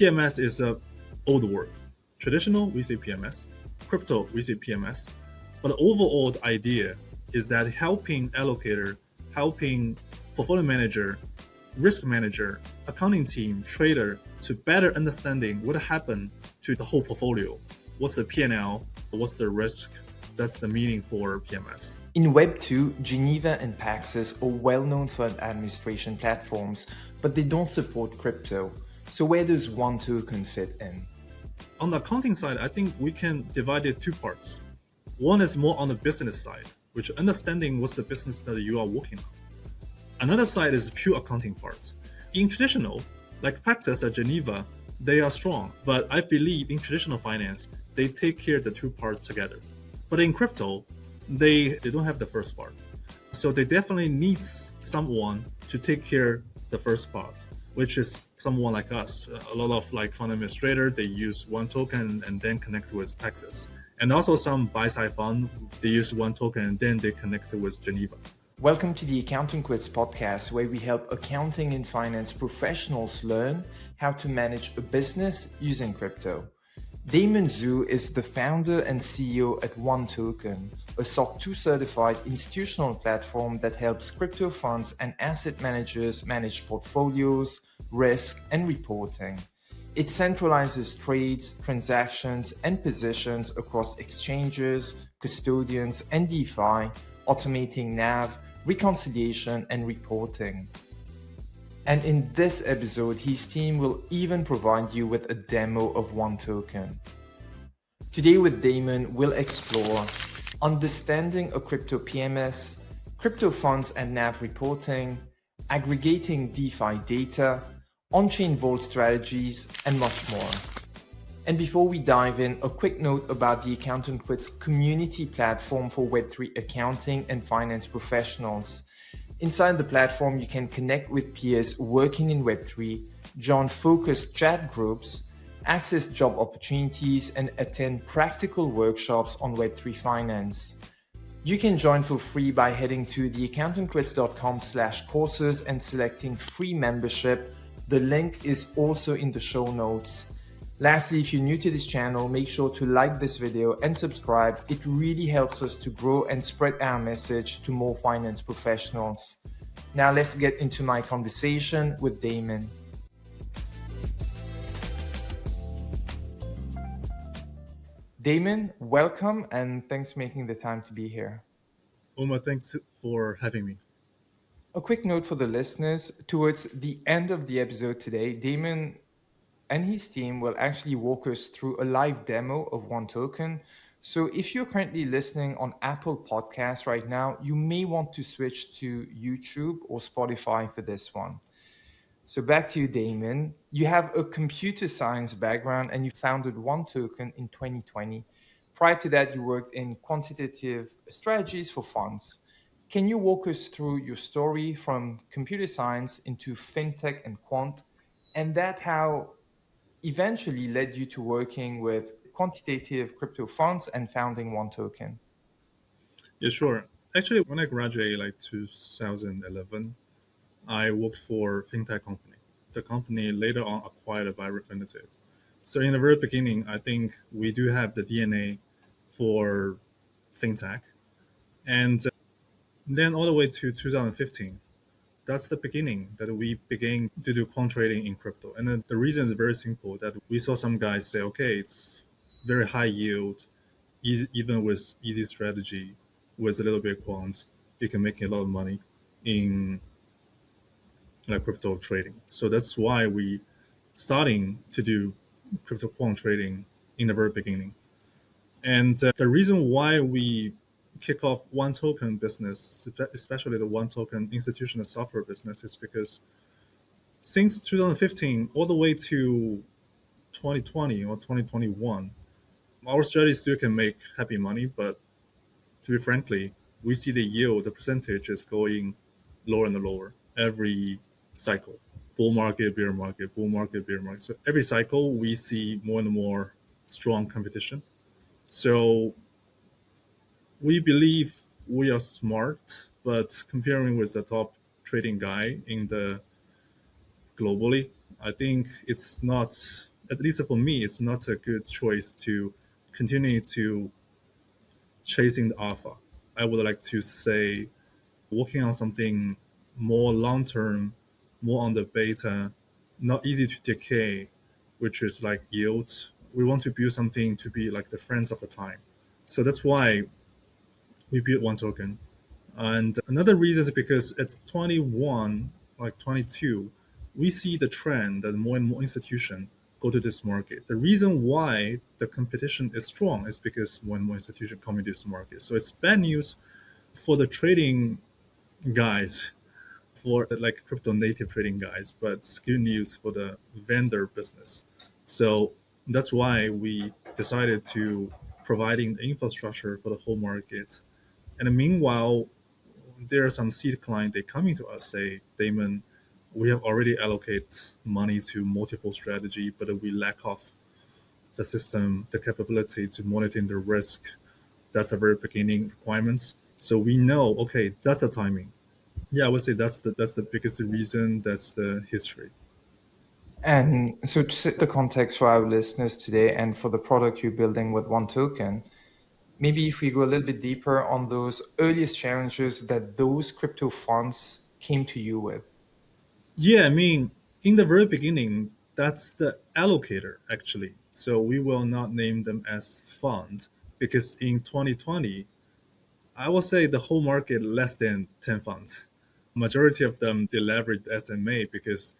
PMS is a old word. Traditional, we say PMS. Crypto, we say PMS. But the overall idea is that helping allocator, helping portfolio manager, risk manager, accounting team, trader to better understanding what happened to the whole portfolio. What's the P&L? What's the risk? That's the meaning for PMS. In Web 2, Geneva and Paxus are well-known fund administration platforms, but they don't support crypto. So where does 1Token fit in? On the accounting side, I think we can divide it two parts. One is more on the business side, which understanding what's the business that you are working on. Another side is pure accounting part. In traditional, like Paxus or Geneva, they are strong, but I believe in traditional finance, they take care of the two parts together. But in crypto, they don't have the first part. So they definitely need someone to take care the first part, which is someone like us. A lot of like fund administrator, they use 1Token and then connect with Paxus. And also some buy-side fund, they use 1Token and then they connect with Geneva. Welcome to the Accounting Quits podcast, where we help accounting and finance professionals learn how to manage a business using crypto. Damon Xu is the founder and CEO at 1Token, a SOC 2 certified institutional platform that helps crypto funds and asset managers manage portfolios, risk, and reporting. It centralizes trades, transactions, and positions across exchanges, custodians, and DeFi, automating NAV, reconciliation, and reporting. And in this episode, his team will even provide you with a demo of 1Token. Today with Damon, we'll explore understanding a crypto PMS, crypto funds and NAV reporting, aggregating DeFi data, on-chain vault strategies, and much more. And before we dive in, a quick note about the Accounting Quits community platform for Web3 accounting and finance professionals. Inside the platform, you can connect with peers working in Web3, join focused chat groups, access job opportunities, and attend practical workshops on Web3 finance. You can join for free by heading to theaccountingquits.com/courses and selecting free membership. The link is also in the show notes. Lastly, if you're new to this channel, make sure to like this video and subscribe. It really helps us to grow and spread our message to more finance professionals. Now let's get into my conversation with Damon. Damon, welcome and thanks for making the time to be here. Omar, thanks for having me. A quick note for the listeners. Towards the end of the episode today, Damon and his team will actually walk us through a live demo of 1Token. So if you're currently listening on Apple Podcasts right now, you may want to switch to YouTube or Spotify for this one. So back to you, Damon. You have a computer science background and you founded 1Token in 2020. Prior to that, you worked in quantitative strategies for funds. Can you walk us through your story from computer science into fintech and quant, and that how eventually led you to working with quantitative crypto funds and founding 1Token? Yeah, sure. Actually, when I graduated like 2011, I worked for a fintech company. The company later on acquired by Refinitiv. So in the very beginning, I think we do have the DNA for fintech. And then all the way to 2015, that's the beginning that we began to do quant trading in crypto. And then the reason is very simple, that we saw some guys say, okay, it's very high yield, even with easy strategy, with a little bit of quant, you can make a lot of money in like crypto trading. So that's why we starting to do crypto quant trading in the very beginning. And the reason why we kick off 1Token business, especially the 1Token institutional software business, is because since 2015 all the way to 2020 or 2021, our strategy still can make happy money, but to be frankly, we see the yield, the percentage is going lower and lower every cycle. Bull market, bear market, bull market, bear market. So every cycle we see more and more strong competition. So we believe we are smart, but comparing with the top trading guy in the globally, I think it's not at least for me, it's not a good choice to continue to chasing the alpha. I would like to say working on something more long term, more on the beta, not easy to decay, which is like yield. We want to build something to be like the friends of the time. So that's why we built 1Token. And another reason is because at 21, like 22, we see the trend that more and more institutions go to this market. The reason why the competition is strong is because more and more institutions come into this market. So it's bad news for the trading guys, for the, like crypto native trading guys, but it's good news for the vendor business. So that's why we decided to providing the infrastructure for the whole market. And meanwhile, there are some seed clients they coming to us say, Damon, we have already allocated money to multiple strategy, but we lack of the system, the capability to monitor the risk. That's a very beginning requirements. So we know, okay, that's the timing. Yeah, I would say that's the biggest reason. That's the history. And so to set the context for our listeners today and for the product you're building with 1Token, maybe if we go a little bit deeper on those earliest challenges that those crypto funds came to you with. Yeah, I mean, in the very beginning, that's the allocator actually. So we will not name them as fund because in 2020, I will say the whole market less than 10 funds. Majority of them they leveraged SMA because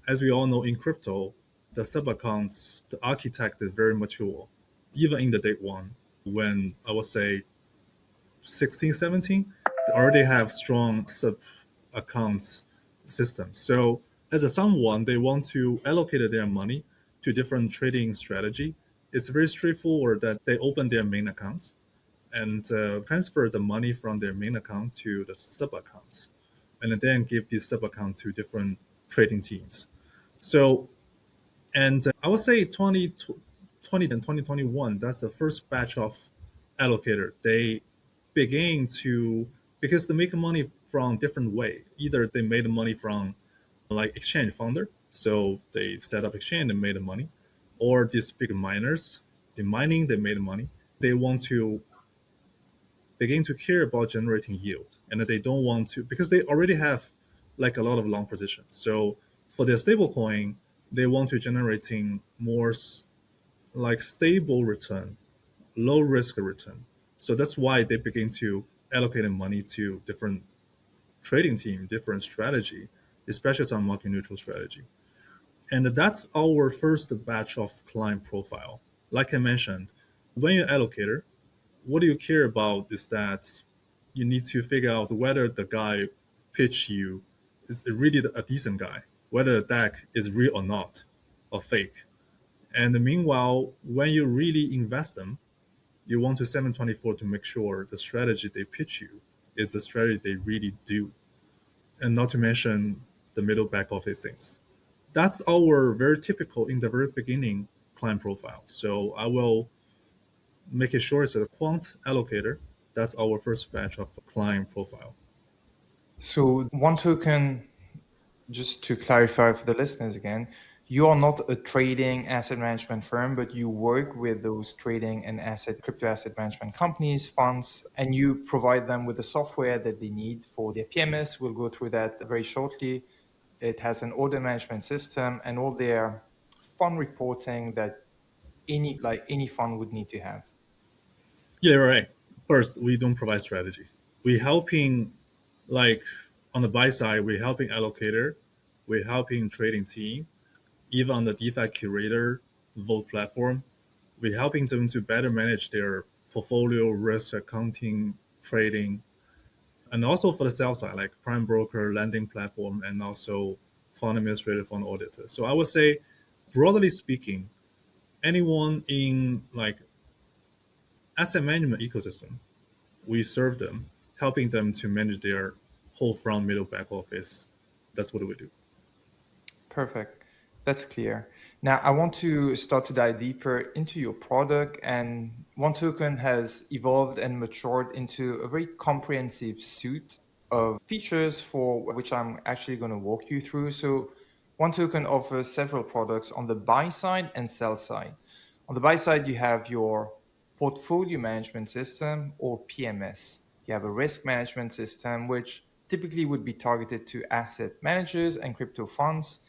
as we all know in crypto, the sub accounts, the architect is very mature. Even in the day one, when I would say 16, 17, they already have strong sub accounts system. So as a someone, they want to allocate their money to different trading strategy. It's very straightforward that they open their main accounts and transfer the money from their main account to the sub accounts, and then give these sub accounts to different trading teams. So, and I would say 2020 and 2021, that's the first batch of allocator. They began to, because they make money from different way. Either they made money from like exchange founder, so they set up exchange and made money, or these big miners, the mining, they made money. They want to begin to care about generating yield, and that they don't want to because they already have like a lot of long positions. So for their stable coin, they want to generating more like stable return, low risk return. So that's why they begin to allocate money to different trading team, different strategy, especially some market neutral strategy. And that's our first batch of client profile. Like I mentioned, when you're allocator, what do you care about is that you need to figure out whether the guy pitch you is really a decent guy, whether the deck is real or not, or fake. And meanwhile, when you really invest them, you want to 724 to make sure the strategy they pitch you is the strategy they really do, and not to mention the middle back office things. That's our very typical in the very beginning client profile. So I will make it sure it's a quant allocator. That's our first batch of client profile. So 1Token, just to clarify for the listeners again, you are not a trading asset management firm, but you work with those trading and crypto asset management companies, funds, and you provide them with the software that they need for their PMS. We'll go through that very shortly. It has an order management system and all their fund reporting that any fund would need to have. Yeah, right. First, we don't provide strategy. We helping like on the buy side, we're helping allocator, we're helping trading team, even on the DeFi curator vote platform, we're helping them to better manage their portfolio risk accounting, trading, and also for the sell side, like prime broker, lending platform, and also fund administrator, fund auditor. So I would say, broadly speaking, anyone in like asset management ecosystem, we serve them, helping them to manage their whole front, middle, back office. That's what we do. Perfect. That's clear. Now, I want to start to dive deeper into your product. And 1Token has evolved and matured into a very comprehensive suite of features for which I'm actually going to walk you through. So, 1Token offers several products on the buy side and sell side. On the buy side, you have your portfolio management system or PMS. You have a risk management system, which typically would be targeted to asset managers and crypto funds.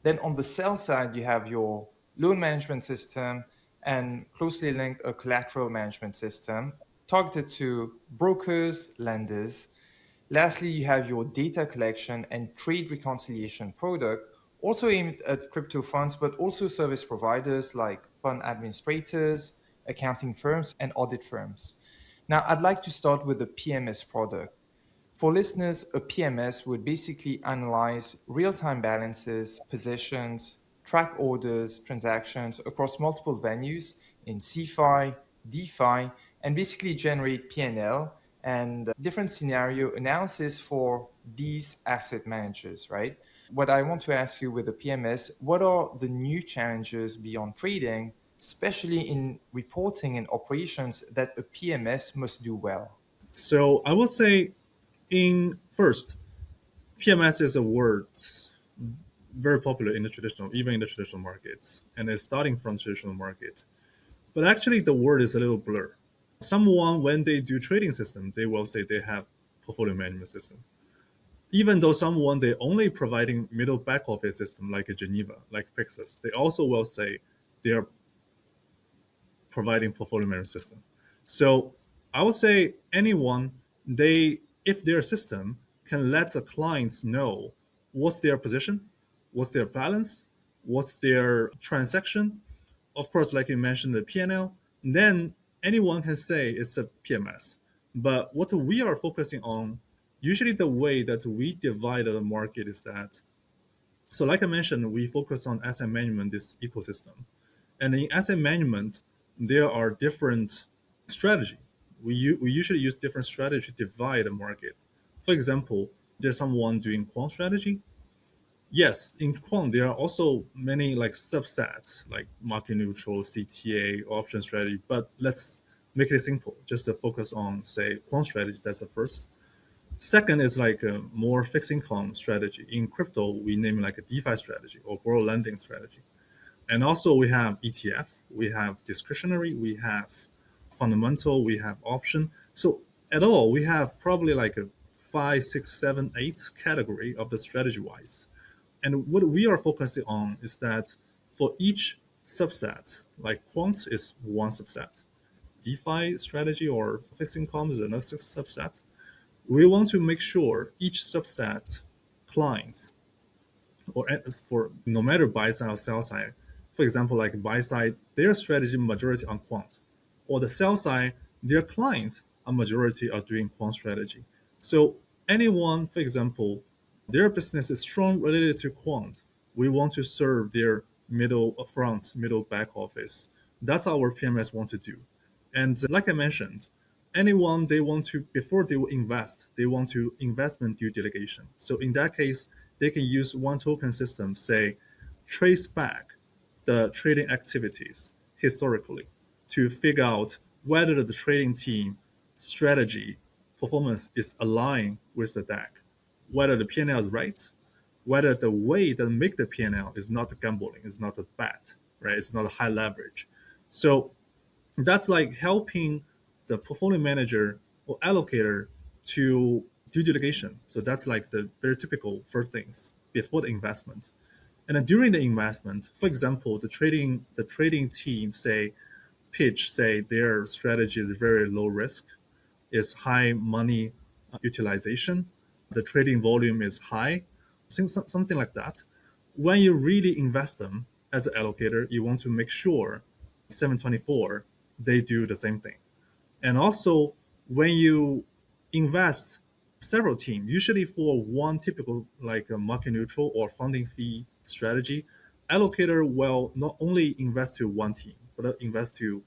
Then on the sell side, you have your loan management system and closely linked a collateral management system targeted to brokers, lenders. Lastly, you have your data collection and trade reconciliation product, also aimed at crypto funds, but also service providers like fund administrators, accounting firms, and audit firms. Now, I'd like to start with the PMS product. For listeners, a PMS would basically analyze real time balances, positions, track orders, transactions across multiple venues in CeFi, DeFi, and basically generate PL and different scenario analysis for these asset managers, right? What I want to ask you with the PMS, what are the new challenges beyond trading, especially in reporting and operations that a PMS must do well? So I will say, in first, PMS is a word very popular in the traditional, even in the traditional markets, and it's starting from traditional market. But actually, the word is a little blur. Someone, when they do trading system, they will say they have portfolio management system. Even though someone they only providing middle back office system like a Geneva, like Paxus, they also will say they are providing portfolio management system. So I would say anyone they if their system can let the clients know what's their position, what's their balance, what's their transaction, of course, like you mentioned, the PNL, then anyone can say it's a PMS. But what we are focusing on, usually the way that we divide the market is that, so like I mentioned, we focus on asset management, this ecosystem. And in asset management, there are different strategy. We usually use different strategy to divide the market. For example, there's someone doing quant strategy. Yes, in quant there are also many like subsets like market neutral, CTA, option strategy. But let's make it simple, just to focus on say quant strategy. That's the first. Second is like a more fixed income strategy. In crypto, we name it like a DeFi strategy or borrow lending strategy. And also we have ETF, we have discretionary, we have fundamental, we have option. So at all, we have probably like a five, six, seven, eight category of the strategy wise. And what we are focusing on is that for each subset, like quant is one subset, DeFi strategy or fixed income is another subset. We want to make sure each subset clients or for no matter buy side or sell side, for example, like buy side, their strategy majority on quant, or the sell side, their clients a majority are doing quant strategy. So anyone, for example, their business is strong related to quant, we want to serve their middle front, middle back office. That's our PMS want to do. And like I mentioned, anyone they want to before they will invest, they want to investment due delegation. So in that case, they can use 1Token system, say, trace back the trading activities historically to figure out whether the trading team strategy performance is aligned with the deck, whether the PNL is right, whether the way that make the PNL is not gambling, is not a bet, right? It's not a high leverage. So that's like helping the portfolio manager or allocator to do delegation. So that's like the very typical first things before the investment. And then during the investment, for example, the trading team say their strategy is very low risk, is high money utilization, the trading volume is high, something like that. When you really invest them as an allocator, you want to make sure 724 they do the same thing. And also, when you invest several teams, usually for one typical like a market neutral or funding fee strategy, allocator will not only invest to one team, but invest to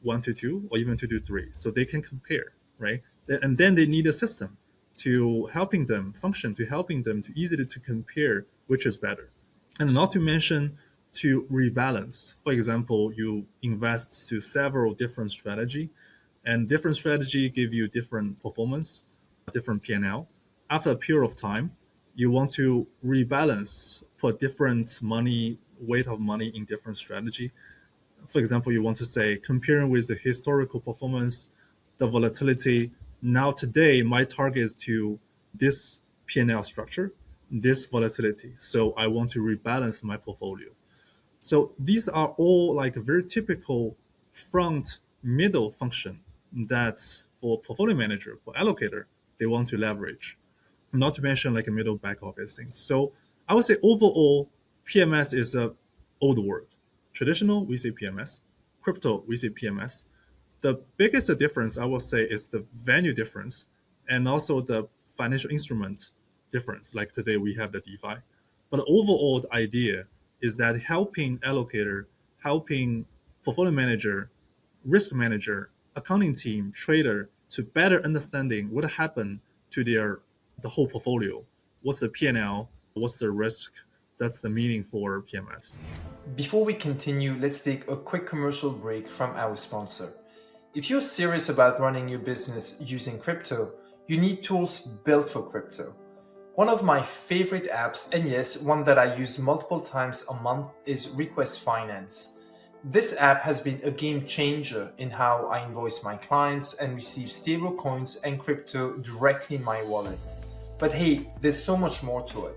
1 to 2 or even 2 to 3, so they can compare, right? And then they need a system to helping them function, to helping them to easily to compare which is better. And not to mention to rebalance. For example, you invest to several different strategy, and different strategy give you different performance, different PNL. After a period of time, you want to rebalance put different money weight of money in different strategy. For example, you want to say comparing with the historical performance, the volatility. Now today, my target is to this P&L structure, this volatility. So I want to rebalance my portfolio. So these are all like very typical front middle function that for portfolio manager, for allocator, they want to leverage. Not to mention like a middle back office things. So I would say overall, PMS is a old word. Traditional, we say PMS. Crypto, we say PMS. The biggest difference I will say is the venue difference and also the financial instrument difference. Like today we have the DeFi. But overall the idea is that helping allocator, helping portfolio manager, risk manager, accounting team, trader to better understanding what happened to their the whole portfolio. What's the P&L? What's the risk? That's the meaning for PMS. Before we continue, let's take a quick commercial break from our sponsor. If you're serious about running your business using crypto, you need tools built for crypto. One of my favorite apps, and yes, one that I use multiple times a month, is Request Finance. This app has been a game changer in how I invoice my clients and receive stable coins and crypto directly in my wallet. But hey, there's so much more to it.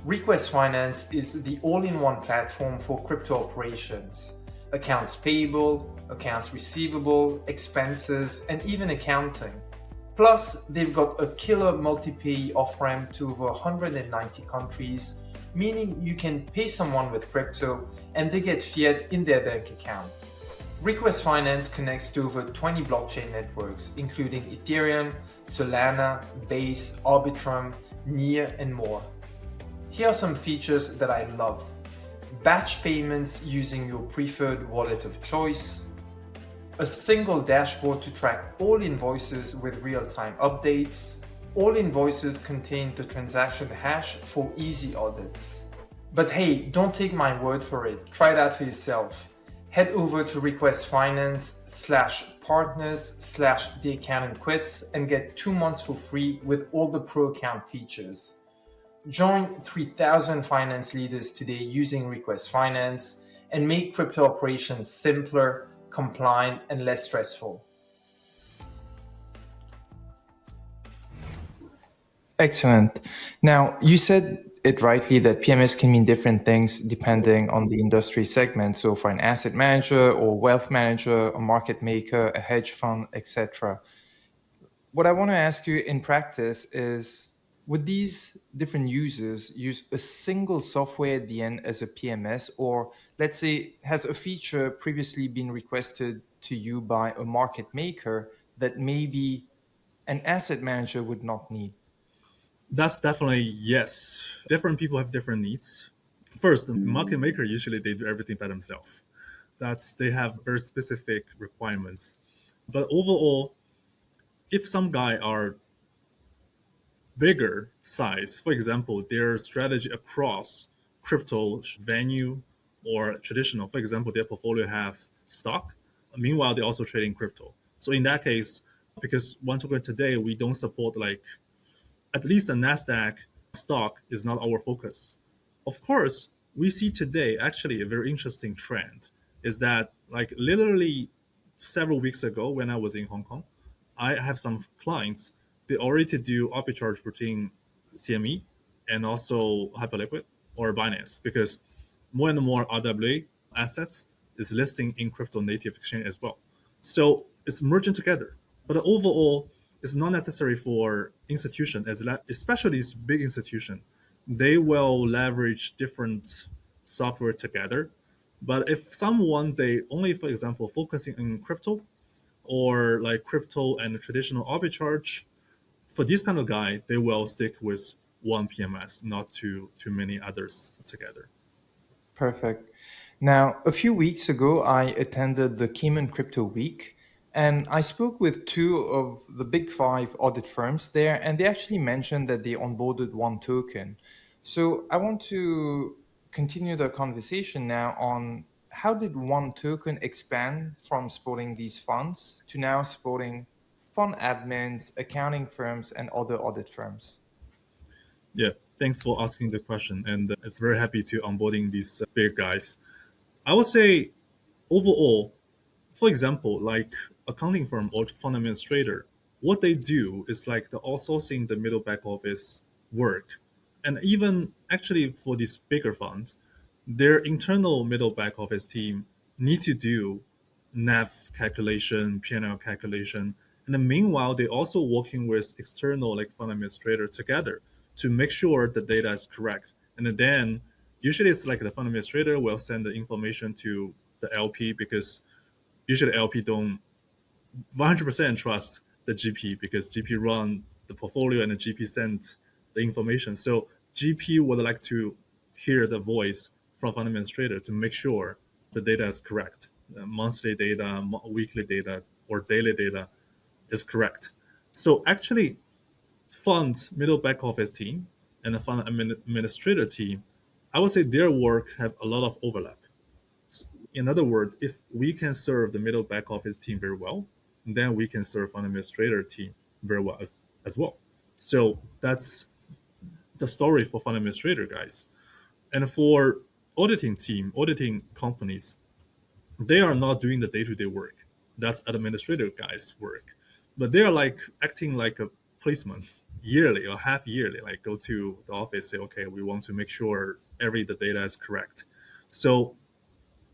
Request Finance is the all-in-one platform for crypto operations. Accounts payable, accounts receivable, expenses, and even accounting. Plus, they've got a killer multi-pay off-ramp to over 190 countries, meaning you can pay someone with crypto and they get fiat in their bank account. Request Finance connects to over 20 blockchain networks, including Ethereum, Solana, Base, Arbitrum, Near, and more. Here are some features that I love. Batch payments using your preferred wallet of choice, a single dashboard to track all invoices with real-time updates. All invoices contain the transaction hash for easy audits. But hey, don't take my word for it. Try it out for yourself. Head over to requestfinance/partners/theaccountantquits and get 2 months for free with all the pro account features. Join 3,000 finance leaders today using Request Finance and make crypto operations simpler, compliant, and less stressful. Excellent. Now, you said it rightly that PMS can mean different things depending on the industry segment. So, for an asset manager or wealth manager, a market maker, a hedge fund, etc. What I want to ask you in practice is, would these different users use a single software at the end as a PMS, or let's say has a feature previously been requested to you by a market maker that maybe an asset manager would not need? That's definitely yes. Different people have different needs. First, the market maker usually they do everything by themselves. That's they have very specific requirements. But overall, if some guy are bigger size, for example, their strategy across crypto venue or traditional, for example, their portfolio have stock. Meanwhile, they're also trading crypto. So in that case, because 1Token today we don't support like at least a Nasdaq stock is not our focus. Of course, we see today actually a very interesting trend is that like literally several weeks ago when I was in Hong Kong, I have some clients they already do arbitrage between CME and also Hyperliquid or Binance because more and more RWA assets is listing in crypto native exchange as well. So it's merging together. But overall, it's not necessary for institution, as especially this big institution. They will leverage different software together. But if someone they only, for example, focusing on crypto or like crypto and traditional arbitrage, for this kind of guy, they will stick with one PMS, not too many others together. Perfect. Now, a few weeks ago, I attended the Cayman Crypto Week, and I spoke with two of the big five audit firms there, and they actually mentioned that they onboarded 1Token. So I want to continue the conversation now on how did 1Token expand from supporting these funds to now supporting fund admins, accounting firms, and other audit firms? Yeah. Thanks for asking the question, and it's very happy to onboarding these big guys. I would say overall, for example, like accounting firm or fund administrator, what they do is like the outsourcing the middle back office work. And even actually for this bigger fund, their internal middle back office team need to do NAV calculation, P&L calculation, and then meanwhile they're also working with external like fund administrator together to make sure the data is correct. And then usually it's like the fund administrator will send the information to the LP because usually LP don't 100% trust the GP because GP run the portfolio and the GP sent the information. So GP would like to hear the voice from fund administrator to make sure the data is correct. Monthly data, weekly data, or daily data is correct. So actually, funds middle back office team and the fund administrator team, I would say their work have a lot of overlap. In other words, if we can serve the middle back office team very well, then we can serve an administrator team very well as well. So that's the story for fund administrator guys. And for auditing team, auditing companies, they are not doing the day-to-day work. That's administrative guys' work. But they are like acting like a policeman yearly or half yearly, like go to the office, say, okay, we want to make sure the data is correct. So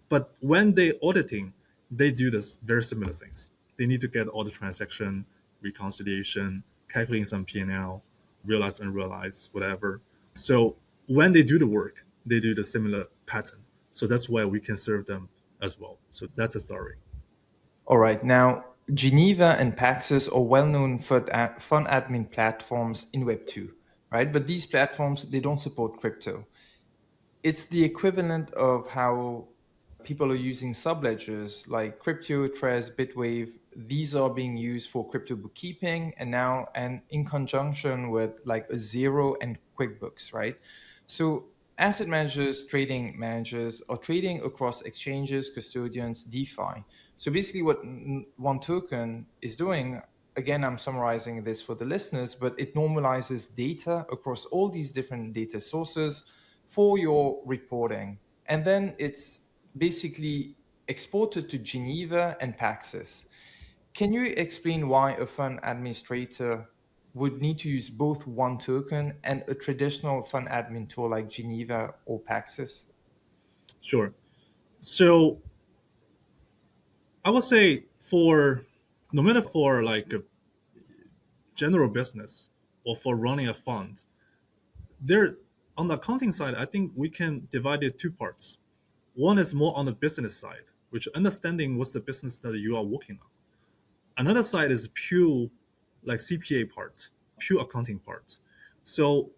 but when they auditing, they do this very similar things. They need to get all the transaction, reconciliation, calculating some P&L, realize, unrealized, whatever. So when they do the work, they do the similar pattern. So that's why we can serve them as well. So that's a story. All right. Now, Geneva and Paxus are well-known fund admin platforms in Web2, right? But these platforms, they don't support crypto. It's the equivalent of how people are using subledgers like Crypto, Trez, Bitwave. These are being used for crypto bookkeeping and in conjunction with like a Zero and QuickBooks, right? So asset managers, trading managers are trading across exchanges, custodians, DeFi. So basically what 1Token is doing, again, I'm summarizing this for the listeners, but it normalizes data across all these different data sources for your reporting. And then it's basically exported to Geneva and Paxus. Can you explain why a fund administrator would need to use both 1Token and a traditional fund admin tool like Geneva or Paxus? Sure. So I would say for no matter for like a general business or for running a fund, there on the accounting side, I think we can divide it two parts. One is more on the business side, which understanding what's the business that you are working on. Another side is pure like CPA part, pure accounting part. So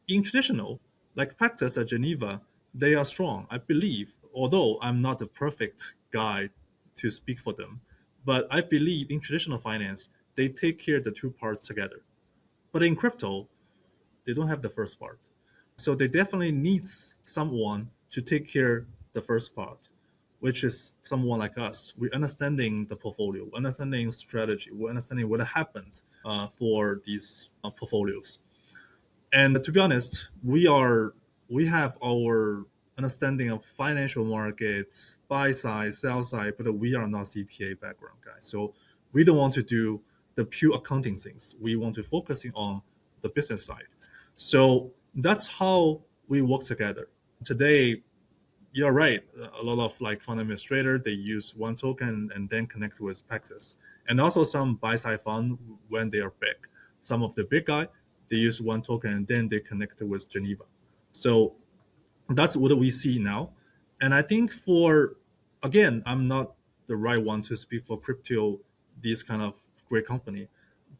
in traditional, like practice at Geneva, they are strong. I believe, although I'm not the perfect guy to speak for them, but I believe in traditional finance, they take care of the two parts together. But in crypto, they don't have the first part. So they definitely needs someone to take care the first part, which is someone like us. We're understanding the portfolio, we're understanding strategy, we're understanding what happened for these portfolios. And to be honest, we have our understanding of financial markets, buy side, sell side, but we are not CPA background guys. So we don't want to do the pure accounting things. We want to focusing on the business side. So that's how we work together. Today, you're right. A lot of like fund administrator they use 1Token and then connect with Paxus, and also some buy side fund when they are big. Some of the big guy they use 1Token and then they connect with Geneva. So that's what we see now. And I think for again, I'm not the right one to speak for crypto, these kind of great company.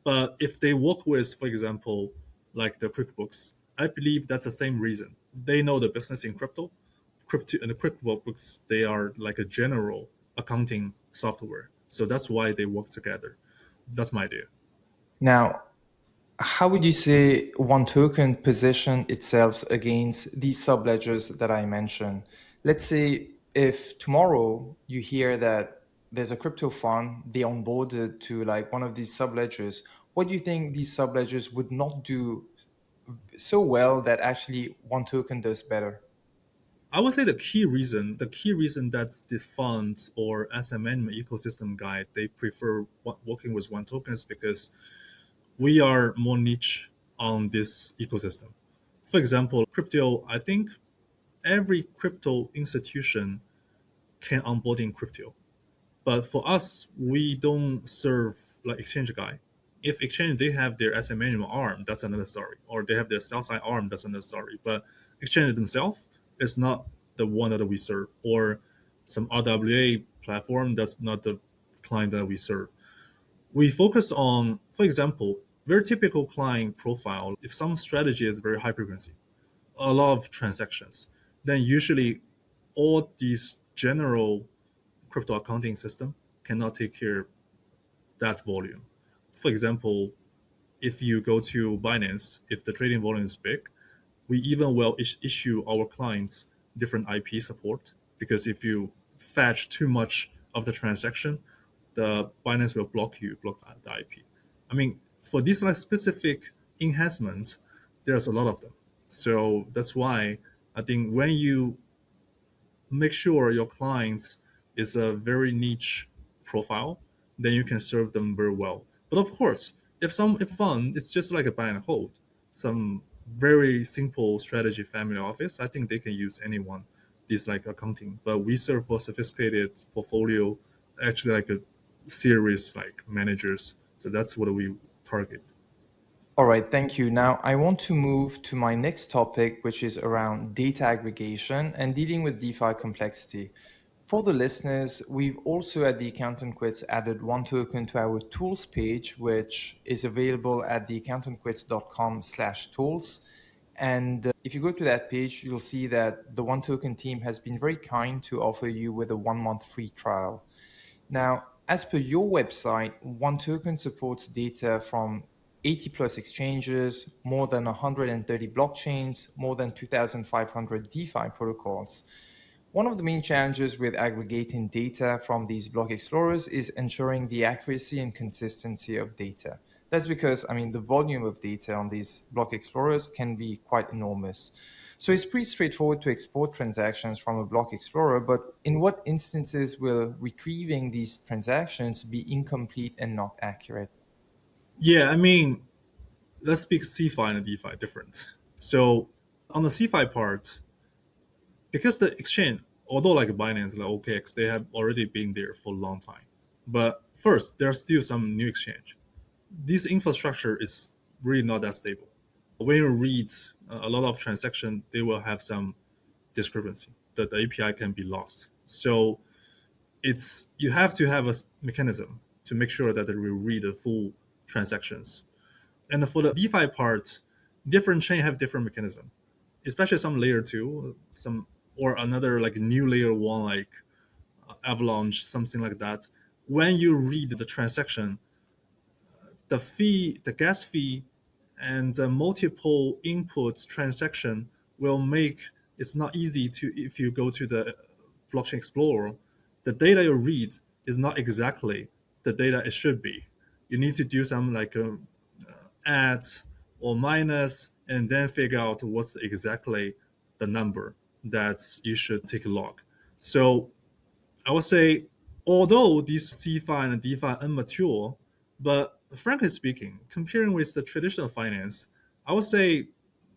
But if they work with, for example, like the QuickBooks, I believe that's the same reason. They know the business in crypto and the QuickBooks, they are like a general accounting software. So that's why they work together. That's my idea. Now, how would you say 1Token position itself against these subledgers that I mentioned? Let's say if tomorrow you hear that there's a crypto fund, they onboarded to like one of these subledgers, what do you think these subledgers would not do so well that actually 1Token does better? I would say the key reason that the funds or asset management ecosystem guy they prefer working with 1Token is because we are more niche on this ecosystem. For example, crypto. I think every crypto institution can onboard in crypto. But for us, we don't serve like exchange guy. If exchange they have their asset management arm, that's another story. Or they have their sell side arm, that's another story. But exchange themselves is not the one that we serve. Or some RWA platform, that's not the client that we serve. We focus on, for example, very typical client profile. If some strategy is very high frequency, a lot of transactions, then usually all these general crypto accounting system cannot take care of that volume. For example, if you go to Binance, if the trading volume is big, we even will issue our clients different IP support because if you fetch too much of the transaction, the Binance will block the IP. I mean, for these like specific enhancements, there's a lot of them. So that's why I think when you make sure your clients is a very niche profile, then you can serve them very well. But of course, if fund it's just like a buy and hold, some very simple strategy family office, I think they can use anyone. This like accounting, but we serve for sophisticated portfolio, actually like a series like managers. So that's what we target. All right, thank you. Now, I want to move to my next topic, which is around data aggregation and dealing with DeFi complexity. For the listeners, we've also at the Accountant Quits added 1Token to our tools page, which is available at theaccountantquits.com/tools. And if you go to that page, you'll see that the 1Token team has been very kind to offer you with a 1 month free trial. Now, as per your website, 1Token supports data from 80 plus exchanges, more than 130 blockchains, more than 2,500 DeFi protocols. One of the main challenges with aggregating data from these block explorers is ensuring the accuracy and consistency of data. That's because, I mean, the volume of data on these block explorers can be quite enormous. So it's pretty straightforward to export transactions from a block explorer, but in what instances will retrieving these transactions be incomplete and not accurate? Yeah, I mean, let's speak CeFi and DeFi different. So on the CeFi part, because the exchange, although like Binance, like OKX, they have already been there for a long time. But first, there are still some new exchange. This infrastructure is really not that stable. When you read a lot of transaction, they will have some discrepancy. That the API can be lost. So it's you have to have a mechanism to make sure that it will read the full transactions. And for the DeFi part, different chain have different mechanism, especially some layer two, some or another like new layer one like Avalanche, something like that. When you read the transaction, the fee, the gas fee, and the multiple inputs transaction will make it's not easy to if you go to the blockchain explorer, the data you read is not exactly the data it should be. You need to do some like add or minus and then figure out what's exactly the number that you should take a log. So I would say, although these CeFi and DeFi are immature, but frankly speaking, comparing with the traditional finance, I would say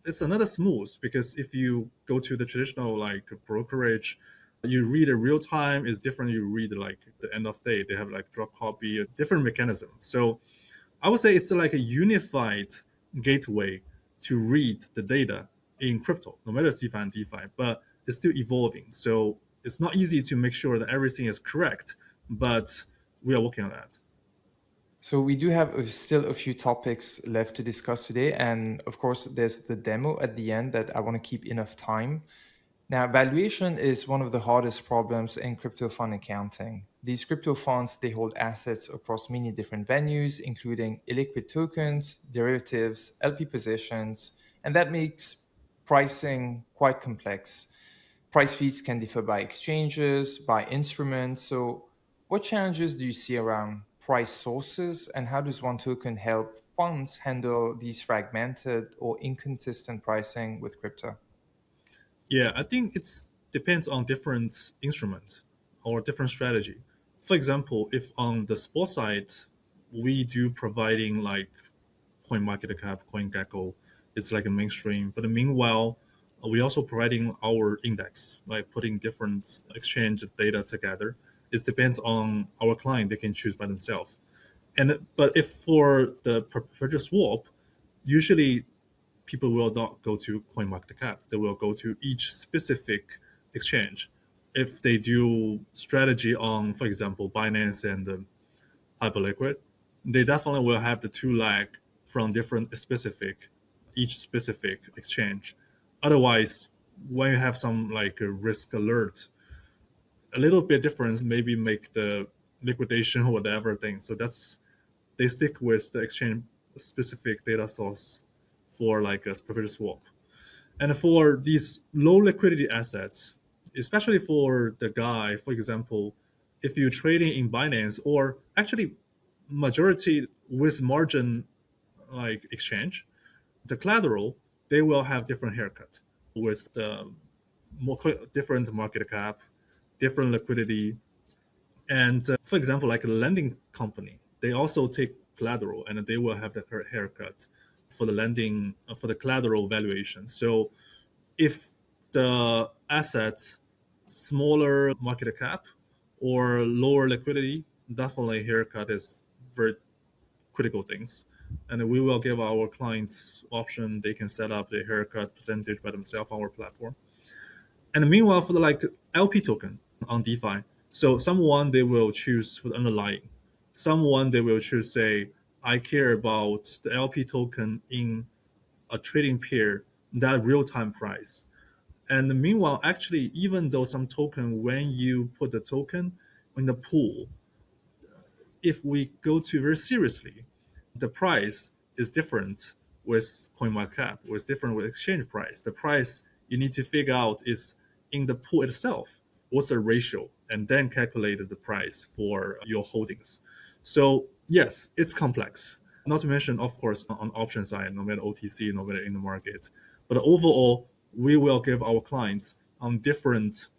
it's another smooth because if you go to the traditional like brokerage, you read it real time is different. You read like the end of day, they have like drop copy, a different mechanism. So I would say it's like a unified gateway to read the data in crypto, no matter CeFi and DeFi, but it's still evolving. So it's not easy to make sure that everything is correct, but we are working on that. So we do have still a few topics left to discuss today. And of course, there's the demo at the end that I want to keep enough time. Now, valuation is one of the hardest problems in crypto fund accounting. These crypto funds, they hold assets across many different venues, including illiquid tokens, derivatives, LP positions, and that makes pricing quite complex. Price feeds can differ by exchanges, by instruments. So what challenges do you see around price sources and how does 1Token help funds handle these fragmented or inconsistent pricing with crypto? Yeah, I think it's depends on different instruments or different strategy. For example, if on the spot side, we do providing like CoinMarketCap, CoinGecko, it's like a mainstream. But meanwhile, we also providing our index, like putting different exchange data together. It depends on our client; they can choose by themselves. And but if for the perpetual swap, usually people will not go to CoinMarketCap. They will go to each specific exchange. If they do strategy on, for example, Binance and Hyperliquid, they definitely will have the two leg from different specific, each specific exchange. Otherwise, when you have some like a risk alert, a little bit difference maybe make the liquidation or whatever thing. So that's they stick with the exchange specific data source for like a perpetual swap. And for these low liquidity assets, especially for the guy, for example, if you're trading in Binance or actually majority with margin like exchange, the collateral, they will have different haircut with the more different market cap, different liquidity. And for example, like a lending company, they also take collateral and they will have the haircut for the lending, for the collateral valuation. So if the assets smaller market cap or lower liquidity, definitely haircut is very critical things. And we will give our clients option. They can set up the haircut percentage by themselves on our platform. And meanwhile, for the like LP token on DeFi, so someone they will choose for the underlying. Someone they will choose say, I care about the LP token in a trading pair, that real time price. And meanwhile, actually, even though some token, when you put the token in the pool, if we go to very seriously, the price is different with CoinMarketCap, was different with exchange price. The price you need to figure out is in the pool itself, what's the ratio, and then calculate the price for your holdings. So yes, it's complex. Not to mention, of course, on option side, no matter OTC, no matter in the market. But overall, we will give our clients on different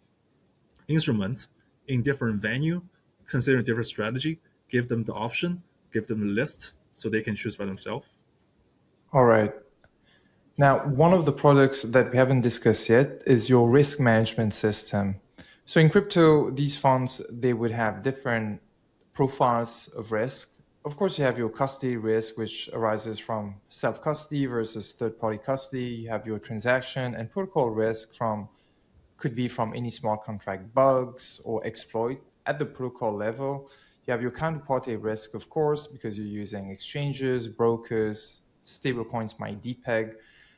instruments in different venue, considering different strategy, give them the option, give them the list so they can choose by themselves. All right. Now, one of the products that we haven't discussed yet is your risk management system. So in crypto, these funds, they would have different profiles of risk. Of course, you have your custody risk, which arises from self-custody versus third-party custody. You have your transaction and protocol risk from could be from any smart contract bugs or exploit at the protocol level. You have your counterparty risk, of course, because you're using exchanges, brokers, stablecoins might depeg.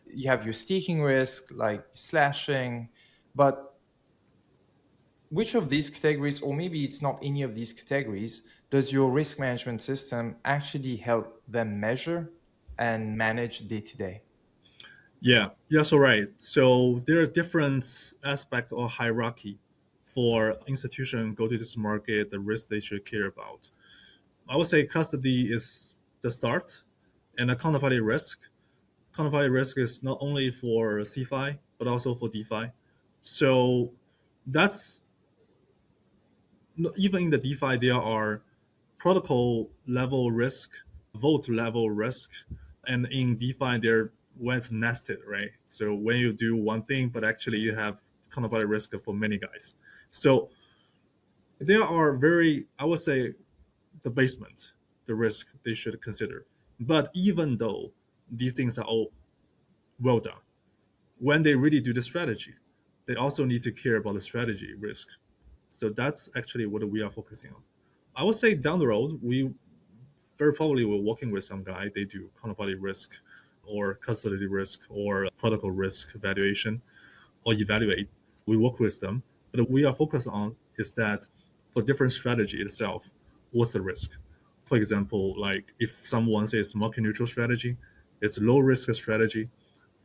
You have your staking risk, like slashing. But which of these categories, or maybe it's not any of these categories, does your risk management system actually help them measure and manage day to day? Yeah, yeah, so right. So there are different aspects or hierarchy for institution go to this market, the risk they should care about. I would say custody is the start, and a counterparty risk. Counterparty risk is not only for CeFi but also for DeFi. So that's even in the DeFi, there are protocol level risk, vote level risk, and in DeFi, there when it's nested, right? So when you do one thing, but actually you have counterparty risk for many guys. So there are very, I would say, the basement, the risk they should consider. But even though these things are all well done, when they really do the strategy, they also need to care about the strategy risk. So that's actually what we are focusing on. I would say down the road, we very probably will working with some guy. They do counterparty risk or custody risk or protocol risk valuation or evaluate. We work with them. But what we are focused on is that for different strategy itself, what's the risk? For example, like if someone says market neutral strategy, it's low risk strategy,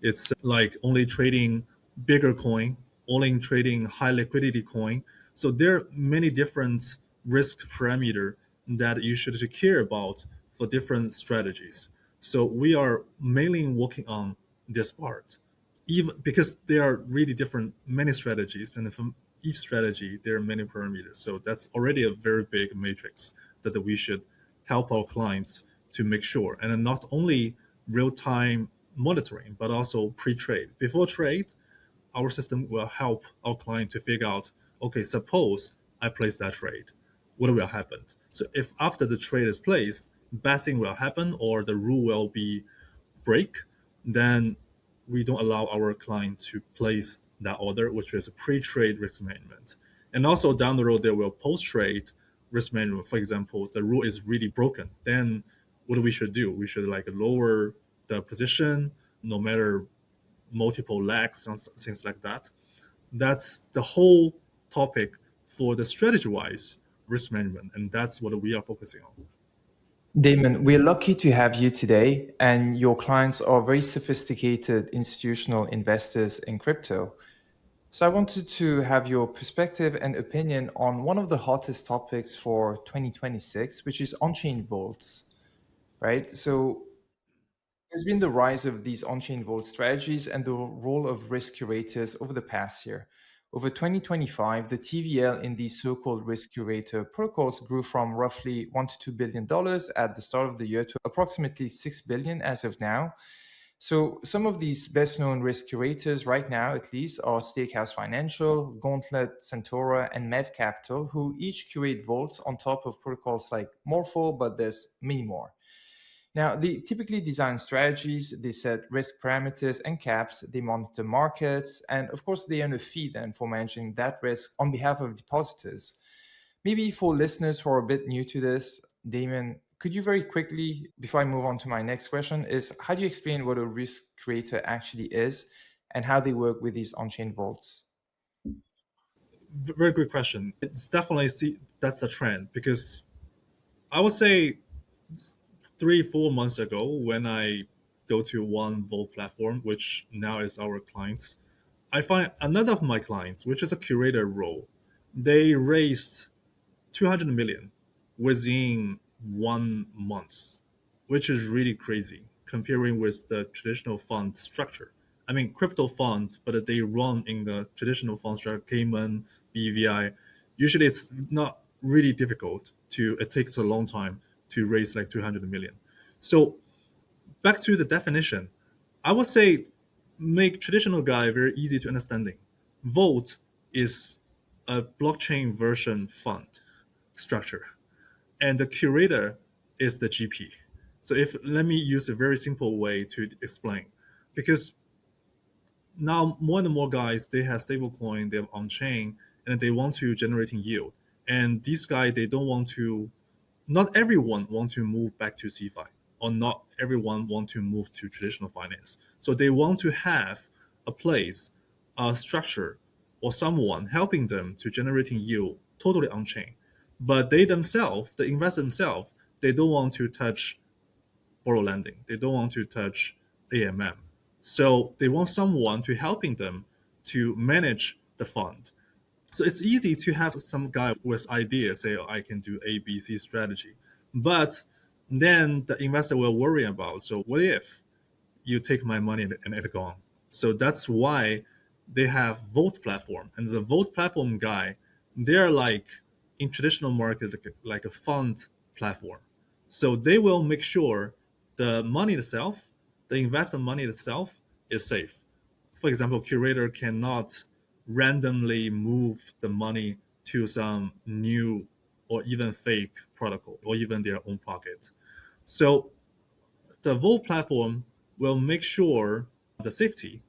it's like only trading bigger coin, only trading high liquidity coin. So there are many different risk parameter that you should care about for different strategies. So we are mainly working on this part, even because there are really different many strategies, and from each strategy there are many parameters. So that's already a very big matrix that we should help our clients to make sure, and then not only real time monitoring, but also pre trade. Before trade, our system will help our client to figure out, okay, suppose I place that trade, what will happen? So if after the trade is placed, bad thing will happen or the rule will be break, then we don't allow our client to place that order, which is a pre-trade risk management. And also down the road, there will post-trade risk management. For example, the rule is really broken. Then what we should do? We should like lower the position, no matter multiple lags and things like that. That's the whole topic for the strategy-wise risk management, and that's what we are focusing on. Damon, we're lucky to have you today, and your clients are very sophisticated institutional investors in crypto. So I wanted to have your perspective and opinion on one of the hottest topics for 2026, which is on-chain vaults, right? So there's been the rise of these on-chain vault strategies and the role of risk curators over the past year. Over 2025, the TVL in these so-called risk curator protocols grew from roughly $1 to $2 billion at the start of the year to approximately $6 billion as of now. So some of these best-known risk curators right now, at least, are Stakehouse Financial, Gauntlet, Centaura, and Mev Capital, who each curate vaults on top of protocols like Morpho, but there's many more. Now, they typically design strategies, they set risk parameters and caps, they monitor markets, and of course, they earn a fee then for managing that risk on behalf of depositors. Maybe for listeners who are a bit new to this, Damon, could you very quickly, before I move on to my next question, is how do you explain what a risk creator actually is and how they work with these on-chain vaults? Very good question. It's definitely see that's the trend because I would say 3 4 months ago when I go to one Vault platform, which now is our clients, I find another of my clients, which is a curator role, they raised 200 million within 1 month, which is really crazy comparing with the traditional fund structure. I mean, crypto fund, but they run in the traditional fund structure, Cayman, BVI. Usually it's not really difficult to, it takes a long time to raise like 200 million. So back to the definition, I would say make traditional guy very easy to understanding. Vault is a blockchain version fund structure, and the curator is the GP. So if let me use a very simple way to explain, because now more and more guys they have stablecoin, they have on chain, and they want to generating yield. And these guys they don't want to. Not everyone want to move back to CeFi, or not everyone want to move to traditional finance. So they want to have a place, a structure, or someone helping them to generating yield totally on chain. But they themselves, the investor themselves, they don't want to touch borrow lending. They don't want to touch AMM. So they want someone to helping them to manage the fund. So it's easy to have some guy with ideas say, oh, I can do A, B, C strategy. But then the investor will worry about, so what if you take my money and it gone? So that's why they have Vote platform. And the Vote platform guy, they're like in traditional market, like a fund platform. So they will make sure the money itself, the investment money itself is safe. For example, curator cannot randomly move the money to some new or even fake protocol or even their own pocket. So the Vault platform will make sure the safety,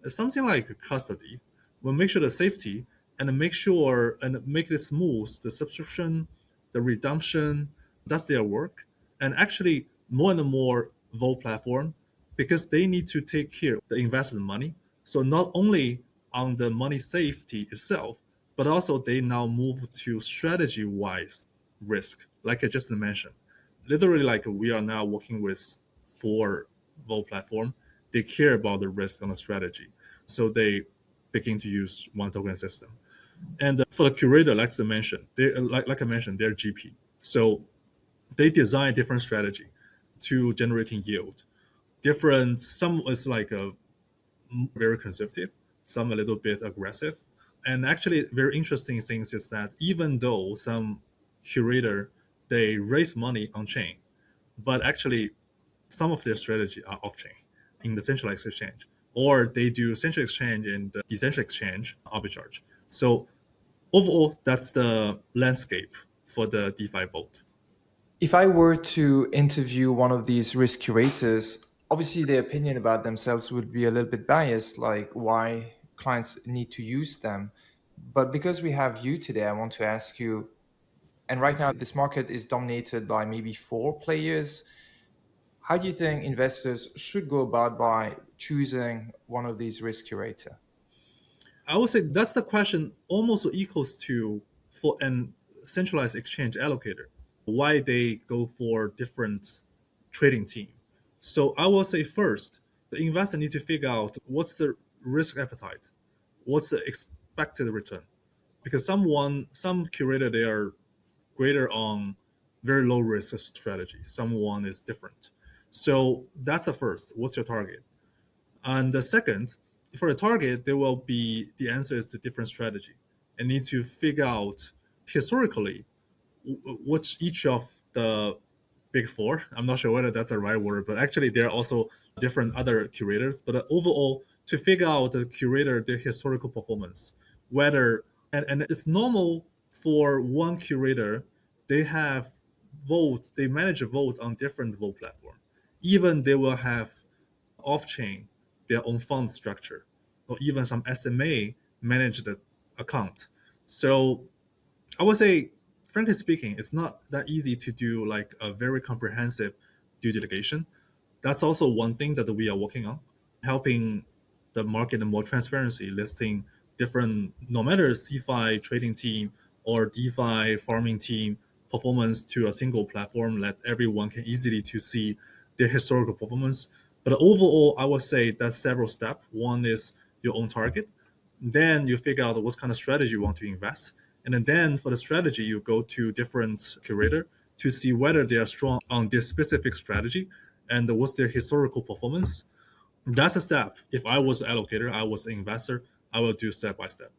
something like custody, will make sure the safety and make sure and make it smooth the subscription, the redemption. That's their work. And actually, more and more Vault platform because they need to take care of the invested money. So not only on the money safety itself, but also they now move to strategy wise risk, like I just mentioned. Literally, like we are now working with four Vault platform. They care about the risk on the strategy, so they begin to use 1Token system. And for the curator, like I mentioned, they like I mentioned, they're GP. So they design different strategy to generating yield. Different, some is like a very conservative, some a little bit aggressive. And actually, very interesting things is that even though some curator they raise money on chain, but actually some of their strategy are off chain in the centralized exchange, or they do central exchange and the decentralized exchange arbitrage. So overall, that's the landscape for the DeFi vault. If I were to interview one of these risk curators, obviously their opinion about themselves would be a little bit biased, like why clients need to use them. But because we have you today, I want to ask you, and right now this market is dominated by maybe four players. How do you think investors should go about by choosing one of these risk curator? I would say that's the question almost equals to for an centralized exchange allocator, why they go for different trading team. So I will say first, the investor need to figure out what's the risk appetite, what's the expected return, because some curator they are greater on very low risk strategy, someone is different. So that's the first. What's your target? And the second, for a target, there will be the answer is the different strategy, and need to figure out historically which each of the big four. I'm not sure whether that's a right word, but actually there are also different other curators. But overall, to figure out the curator their historical performance, whether and it's normal for one curator, they have vote, they manage a vote on different vote platform. Even they will have off chain their own fund structure, or even some SMA manage the account. So I would say, frankly speaking, it's not that easy to do like a very comprehensive due diligence. That's also one thing that we are working on, helping the market and more transparency, listing different, no matter CeFi trading team or DeFi farming team performance to a single platform that everyone can easily to see their historical performance. But overall, I would say that's several steps. One is your own target. Then you figure out what kind of strategy you want to invest. And then for the strategy, you go to different curator to see whether they are strong on this specific strategy and what's their historical performance. That's a step. If I was an allocator, I was an investor, I will do step by step.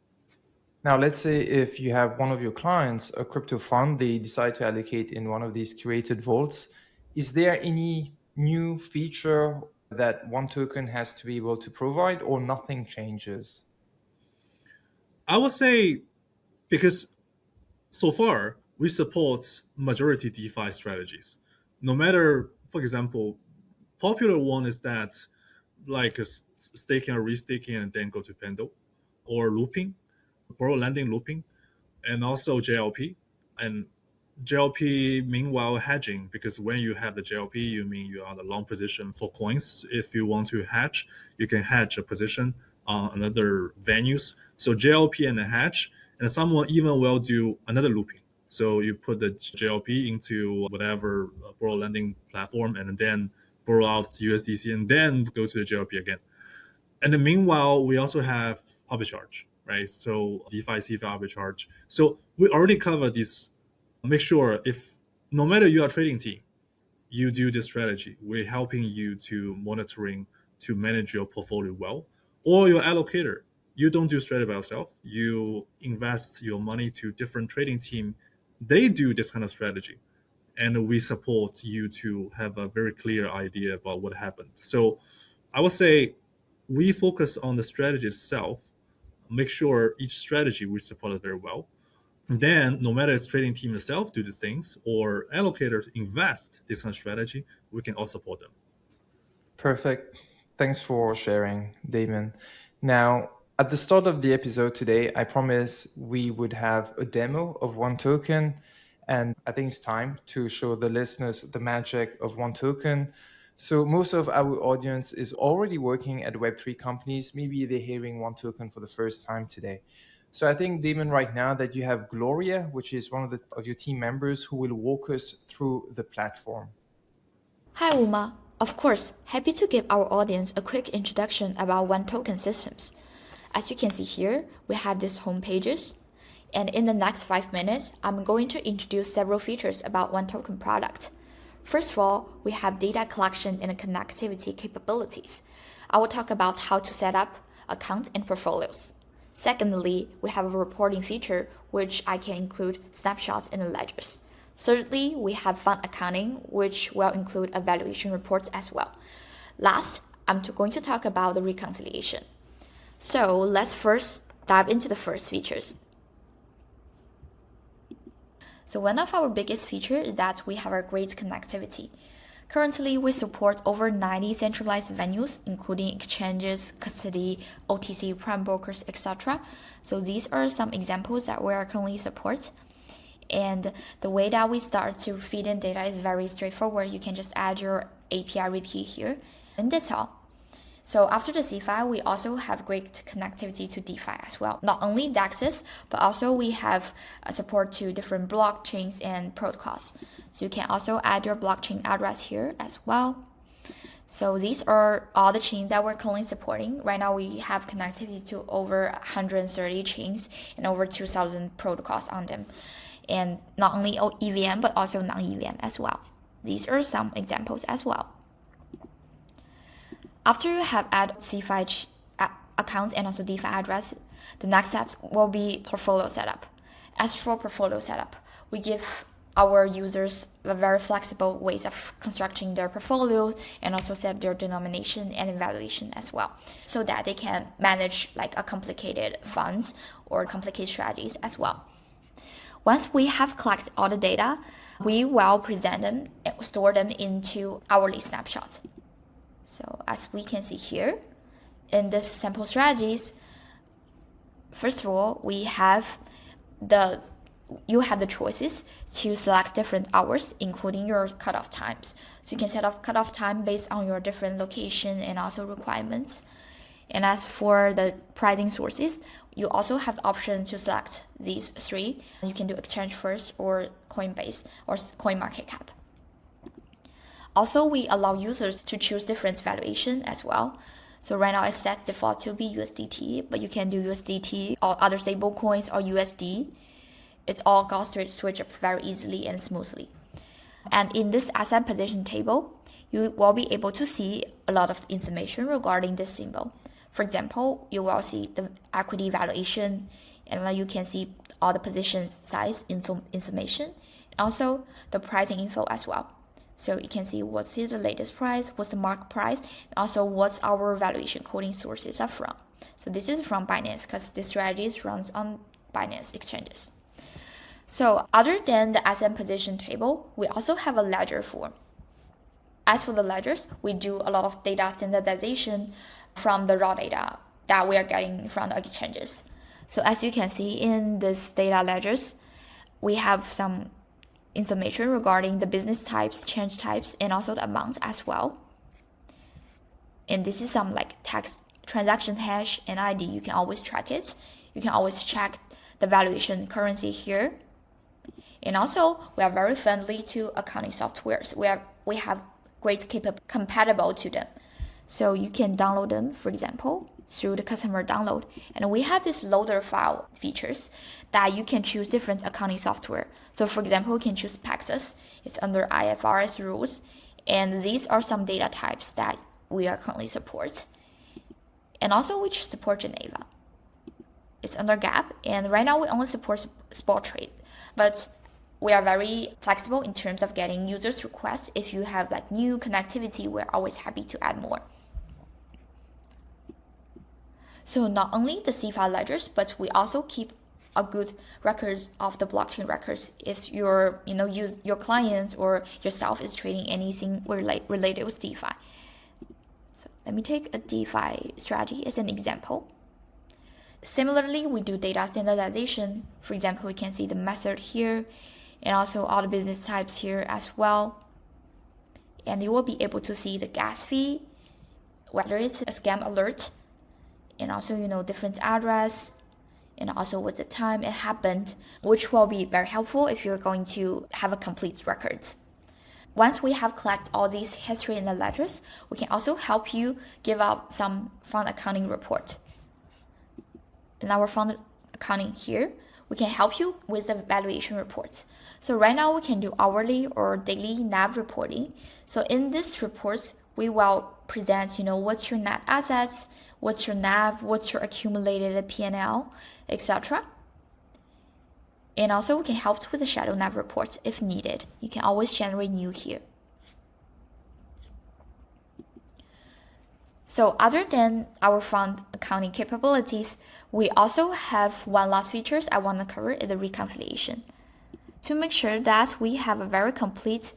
Now, let's say if you have one of your clients, a crypto fund, they decide to allocate in one of these curated vaults. Is there any new feature that 1Token has to be able to provide, or nothing changes? I would say because so far we support majority DeFi strategies. No matter, for example, popular one is that like staking or restaking and then go to Pendo, or looping, borrow lending looping, and also JLP. And JLP meanwhile hedging, because when you have the JLP, you mean you are on the long position for coins. If you want to hedge, you can hedge a position on another venues. So JLP and a hedge, and someone even will do another looping. So you put the JLP into whatever borrow lending platform, and then borrow out USDC, and then go to the JLP again. And then meanwhile, we also have arbitrage, right? So DeFi, CeFi arbitrage. So we already covered this. Make sure if no matter you are trading team, you do this strategy. We're helping you to monitoring to manage your portfolio well, or your allocator. You don't do strategy by yourself. You invest your money to different trading team. They do this kind of strategy, and we support you to have a very clear idea about what happened. So I would say we focus on the strategy itself, make sure each strategy we support it very well. Then, no matter it's trading team itself do these things or allocators invest this kind of strategy, we can all support them. Perfect. Thanks for sharing, Damon. Now, at the start of the episode today, I promised we would have a demo of 1Token, and I think it's time to show the listeners the magic of 1Token. So most of our audience is already working at Web3 companies. Maybe they're hearing 1Token for the first time today. So I think, Damon, right now that you have Gloria, which is one of your team members who will walk us through the platform. Hi, Uma. Of course, happy to give our audience a quick introduction about 1Token systems. As you can see here, we have these home pages. And in the next 5 minutes, I'm going to introduce several features about 1Token product. First of all, we have data collection and connectivity capabilities. I will talk about how to set up accounts and portfolios. Secondly, we have a reporting feature, which I can include snapshots and ledgers. Thirdly, we have fund accounting, which will include a valuation report as well. Last, I'm going to talk about the reconciliation. So let's first dive into the first features. So one of our biggest features is that we have a great connectivity. Currently, we support over 90 centralized venues, including exchanges, custody, OTC, prime brokers, etc. So these are some examples that we are currently support. And the way that we start to feed in data is very straightforward. You can just add your API read key here, and that's all. So after the CeFi, we also have great connectivity to DeFi as well. Not only DEXs, but also we have support to different blockchains and protocols. So you can also add your blockchain address here as well. So these are all the chains that we're currently supporting. Right now we have connectivity to over 130 chains and over 2,000 protocols on them. And not only EVM, but also non-EVM as well. These are some examples as well. After you have added CeFi accounts and also DeFi address, the next steps will be portfolio setup. As for portfolio setup, we give our users a very flexible ways of constructing their portfolios and also set their denomination and evaluation as well, so that they can manage like a complicated funds or complicated strategies as well. Once we have collected all the data, we will present them and store them into hourly snapshots. So as we can see here, in this sample strategies, first of all, you have the choices to select different hours, including your cutoff times. So you can set up cutoff time based on your different location and also requirements. And as for the pricing sources, you also have the option to select these three. You can do exchange first or Coinbase or CoinMarketCap. Also, we allow users to choose different valuation as well. So right now it's set default to be USDT, but you can do USDT or other stable coins or USD. It's all got switch up very easily and smoothly. And in this asset position table, you will be able to see a lot of information regarding this symbol. For example, you will see the equity valuation, and then you can see all the position size information, and also the pricing info as well. So you can see what's the latest price, what's the market price, and also what's our valuation coding sources are from. So this is from Binance because this strategy runs on Binance exchanges. So other than the asset position table, we also have a ledger form. As for the ledgers, we do a lot of data standardization from the raw data that we are getting from the exchanges. So as you can see in this data ledgers, we have some information regarding the business types, change types, and also the amounts as well. And this is some like tax transaction hash and ID. You can always track it. You can always check the valuation currency here. And also, we are very friendly to accounting softwares. We have great compatible to them. So you can download them, for example, through the customer download. And we have this loader file features that you can choose different accounting software. So for example, you can choose Paxus. It's under IFRS rules. And these are some data types that we are currently support. And also we support Geneva. It's under GAAP. And right now we only support spot trade. But we are very flexible in terms of getting users' requests. If you have like new connectivity, we're always happy to add more. So not only the CeFi ledgers, but we also keep a good records of the blockchain records. If your clients or yourself is trading anything related with DeFi. So let me take a DeFi strategy as an example. Similarly, we do data standardization. For example, we can see the method here and also all the business types here as well. And you will be able to see the gas fee, whether it's a scam alert, and also, different address, and also what the time it happened, which will be very helpful if you're going to have a complete records. Once we have collected all these history in the ledgers, we can also help you give out some fund accounting report. In our fund accounting here, we can help you with the valuation reports. So right now we can do hourly or daily NAV reporting. So in this reports, we will present, what's your net assets, what's your NAV, what's your accumulated P&L, etc. And also we can help with the shadow NAV report if needed. You can always generate new here. So other than our fund accounting capabilities, we also have one last feature I want to cover is the reconciliation. To make sure that we have a very complete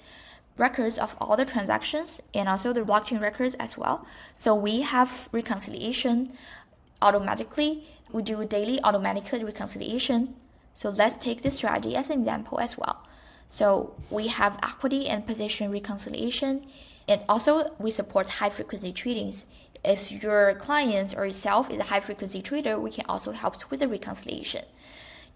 records of all the transactions and also the blockchain records as well. So we have reconciliation automatically. We do daily automatic reconciliation. So let's take this strategy as an example as well. So we have equity and position reconciliation, and also we support high frequency tradings. If your client or yourself is a high frequency trader, we can also help with the reconciliation.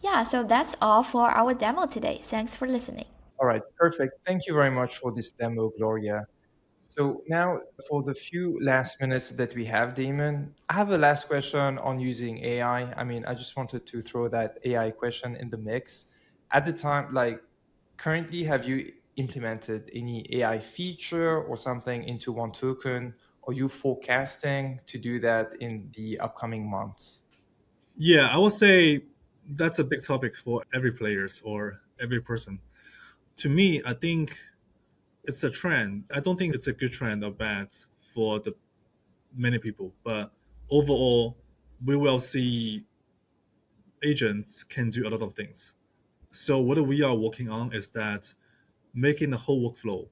Yeah, so that's all for our demo today. Thanks for listening. All right, perfect. Thank you very much for this demo, Gloria. So now for the few last minutes that we have, Damon, I have a last question on using AI. I mean, I just wanted to throw that AI question in the mix. At the time, like currently, have you implemented any AI feature or something into 1Token? Are you forecasting to do that in the upcoming months? Yeah, I would say that's a big topic for every players or every person. To me, I think it's a trend. I don't think it's a good trend or bad for the many people, but overall, we will see agents can do a lot of things. So what we are working on is that making the whole workflow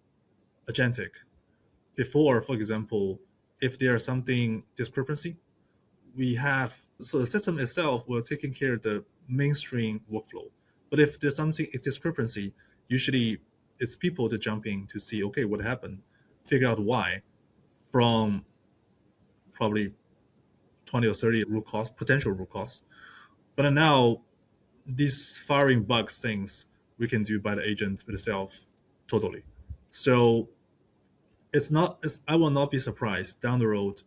agentic. Before, for example, if there's something discrepancy, we have so the system itself will taking care of the mainstream workflow. But if there's something discrepancy, usually it's people to jump in to see, okay, what happened, figure out why, from probably 20 or 30 root cause, potential root cause. But now these firing bugs things we can do by the agent itself totally. So I will not be surprised down the road.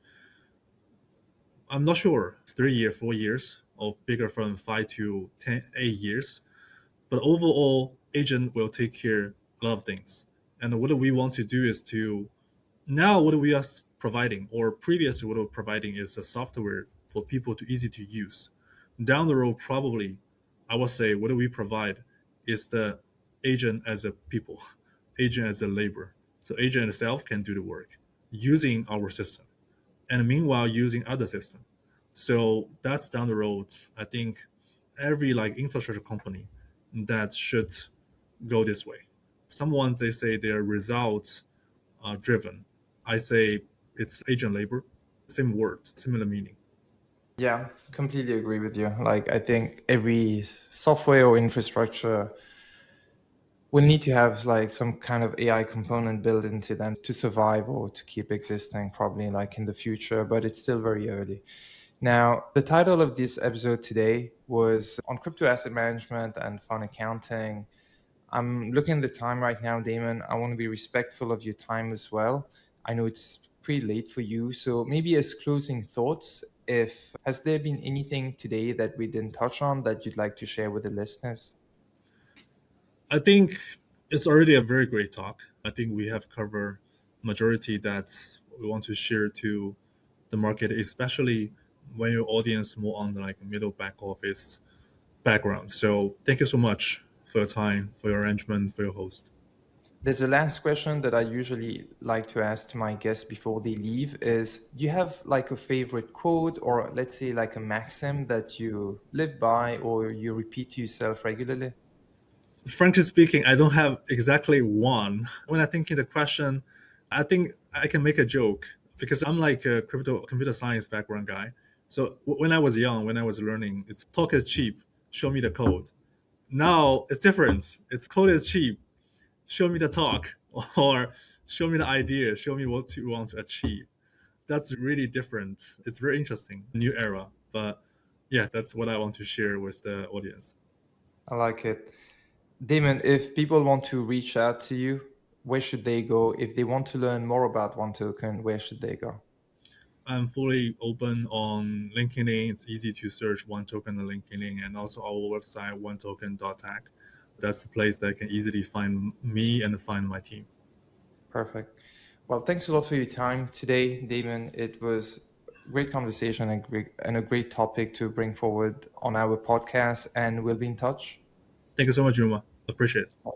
I'm not sure 3 years, 4 years, or bigger from 5 to 10, 8 years. But overall, agent will take care of a lot of things. And what we want to do is to now what we are providing, or previously what we're providing, is a software for people to easy to use. Down the road, probably, I would say what we provide is the agent as a people, agent as a labor. So agent itself can do the work using our system, and meanwhile using other system. So that's down the road. I think every like infrastructure company that should go this way. Someone they say they're result driven. I say it's agent labor. Same word, similar meaning. Yeah, completely agree with you. Like, I think every software or infrastructure will need to have like some kind of AI component built into them to survive or to keep existing, probably like in the future, but it's still very early. Now, the title of this episode today was on crypto asset management and fund accounting. I'm looking at the time right now, Damon. I want to be respectful of your time as well. I know it's pretty late for you. So maybe as closing thoughts, if has there been anything today that we didn't touch on that you'd like to share with the listeners? I think it's already a very great talk. I think we have covered majority that's we want to share to the market, especially when your audience more on the like middle back office background. So thank you so much for your time, for your arrangement, for your host. There's a last question that I usually like to ask to my guests before they leave is, do you have like a favorite quote or let's say like a maxim that you live by or you repeat to yourself regularly? Frankly speaking, I don't have exactly one. When I think in the question, I think I can make a joke because I'm like a crypto computer science background guy. So when I was young, when I was learning, it's talk is cheap, show me the code. Now it's different. It's code is cheap, show me the talk, or show me the idea, show me what you want to achieve. That's really different. It's very interesting, new era. But yeah, that's what I want to share with the audience. I like it. Damon, if people want to reach out to you, where should they go? If they want to learn more about 1Token, where should they go? I'm fully open on LinkedIn. It's easy to search 1Token on LinkedIn, and also our website 1token.tech. That's the place that can easily find me and find my team. Perfect. Well, thanks a lot for your time today, Damon. It was a great conversation and a great topic to bring forward on our podcast, and we'll be in touch. Thank you so much, Yuma. Appreciate it.